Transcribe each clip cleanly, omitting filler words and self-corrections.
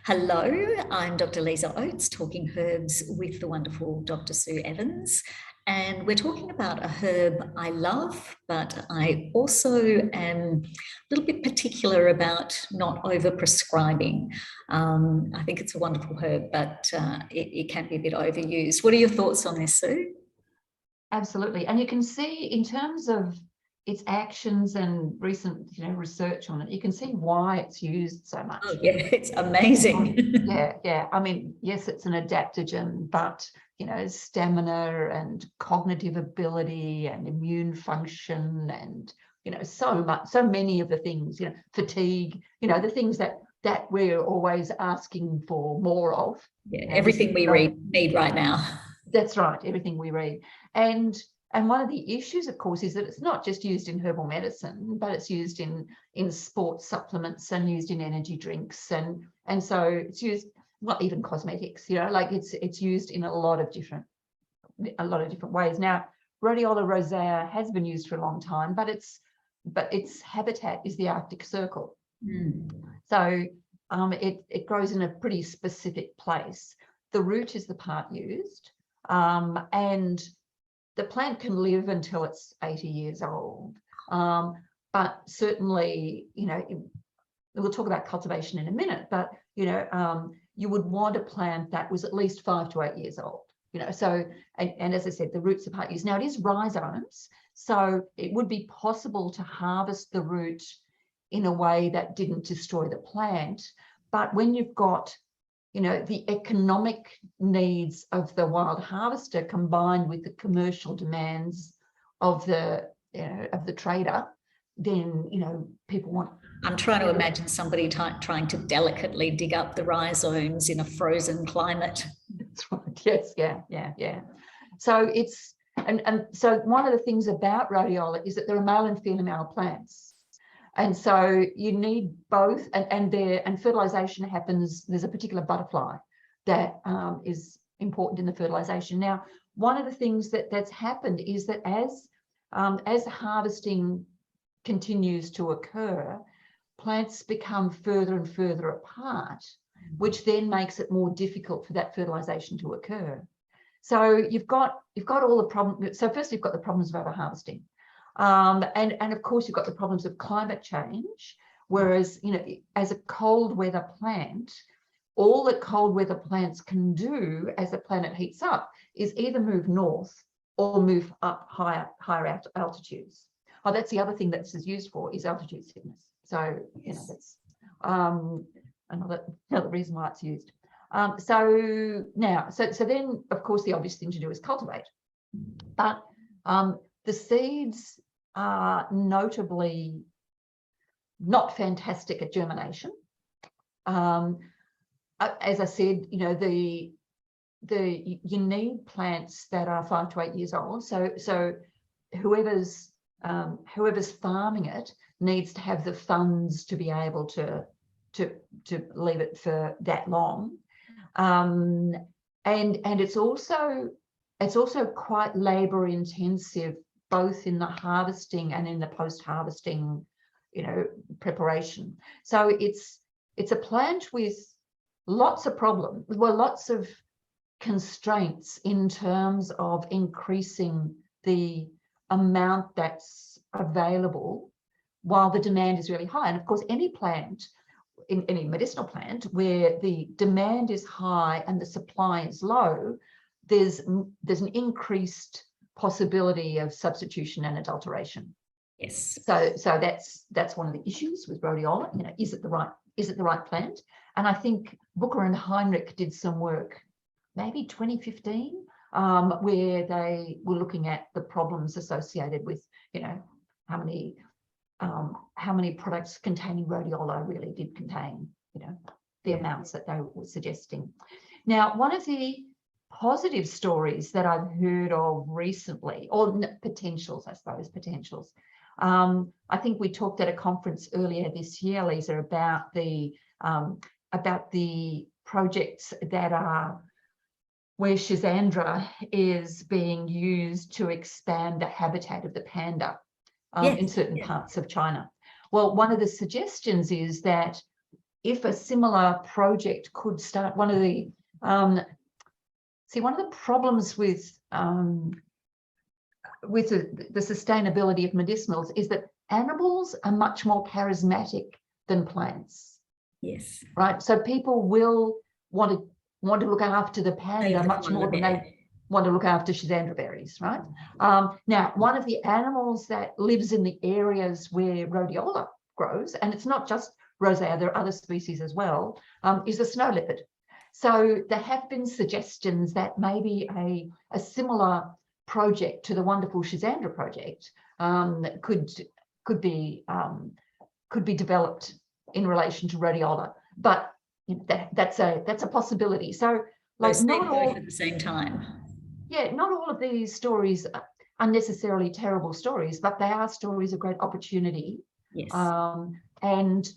Hello, I'm Dr. Lisa Oates, talking herbs with the wonderful Dr. Sue Evans. And we're talking about a herb I love, but I also am a little bit particular about not over prescribing. I think it's a wonderful herb, but it can be a bit overused. What are your thoughts on this, Sue? Absolutely. And you can see in terms of its actions and recent, research on it, you can see why it's used so much. Oh, yeah, it's amazing. Yeah. I memean, yes, it's an adaptogen, but, stamina and cognitive ability and immune function and, so many of the things, fatigue, the things that we're always asking for more of. Yeah, everything we need right now. That's right, everything we read. And one of the issues, of course, is that it's not just used in herbal medicine, but it's used in sports supplements and used in energy drinks, and so it's used, well, even cosmetics. Like it's used in a lot of different ways. Now, Rhodiola rosea has been used for a long time, but its habitat is the Arctic Circle. So it grows in a pretty specific place. The root is the part used. And the plant can live until it's 80 years old. But certainly, we'll talk about cultivation in a minute, but, you would want a plant that was at least 5 to 8 years old, so, and as I said, the roots are part used. Now, it is rhizomes, so it would be possible to harvest the root in a way that didn't destroy the plant. But when you've got the economic needs of the wild harvester combined with the commercial demands of the trader, then people want. I'm trying to imagine somebody trying to delicately dig up the rhizomes in a frozen climate. That's right. Yes. Yeah. So it's and so one of the things about rhodiola is that there are male and female plants. And so you need both, and fertilization happens. There's a particular butterfly that is important in the fertilization. Now, one of the things that's happened is that as harvesting continues to occur, plants become further and further apart, which then makes it more difficult for that fertilization to occur. So you've got all the problems. So first, you've got the problems of over harvesting. And of course, you've got the problems of climate change, whereas, as a cold weather plant, all that cold weather plants can do as the planet heats up is either move north or move up higher altitudes. Oh, that's the other thing that's used for, is altitude sickness. So, that's another reason why it's used. So then, of course, the obvious thing to do is cultivate. But the seeds are notably not fantastic at germination. As I said, you need plants that are 5 to 8 years old. So whoever's farming it needs to have the funds to be able to leave it for that long. And it's also quite labor intensive, both in the harvesting and in the post-harvesting, preparation. So it's a plant with lots of problems, lots of constraints in terms of increasing the amount that's available while the demand is really high. And of course, any plant, in any medicinal plant, where the demand is high and the supply is low, there's an increased possibility of substitution and adulteration. Yes. So that's one of the issues with rhodiola. Is it the right plant? And I think Booker and Heinrich did some work, maybe 2015, where they were looking at the problems associated with, how many products containing rhodiola really did contain, the amounts that they were suggesting. Now, one of the positive stories that I've heard of recently, or potentials. I think we talked at a conference earlier this year, Lisa, about the projects that are where Schizandra is being used to expand the habitat of the panda in certain parts of China. Well, one of the suggestions is that if a similar project could start, one of the problems with the sustainability of medicinals is that animals are much more charismatic than plants. Yes. Right. So people will want to look after the panda much more than they want to look after Schisandra berries, right? Now, one of the animals that lives in the areas where rhodiola grows, and it's not just rosea, there are other species as well, is the snow leopard. So there have been suggestions that maybe a similar project to the wonderful Schisandra project could be developed in relation to rhodiola, but that's a possibility. So, like, not all at the same time. Yeah, not all of these stories are necessarily terrible stories, but they are stories of great opportunity. Yes. And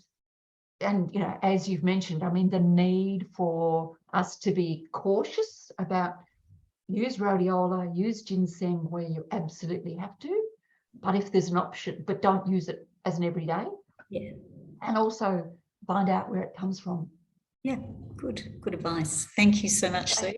you know, as you've mentioned, I mean, the need for us to be cautious about use rhodiola, use ginseng where you absolutely have to, but if there's an option, but don't use it as an everyday. Yeah. And also find out where it comes from. Yeah, good advice. Thank you so much, Sue.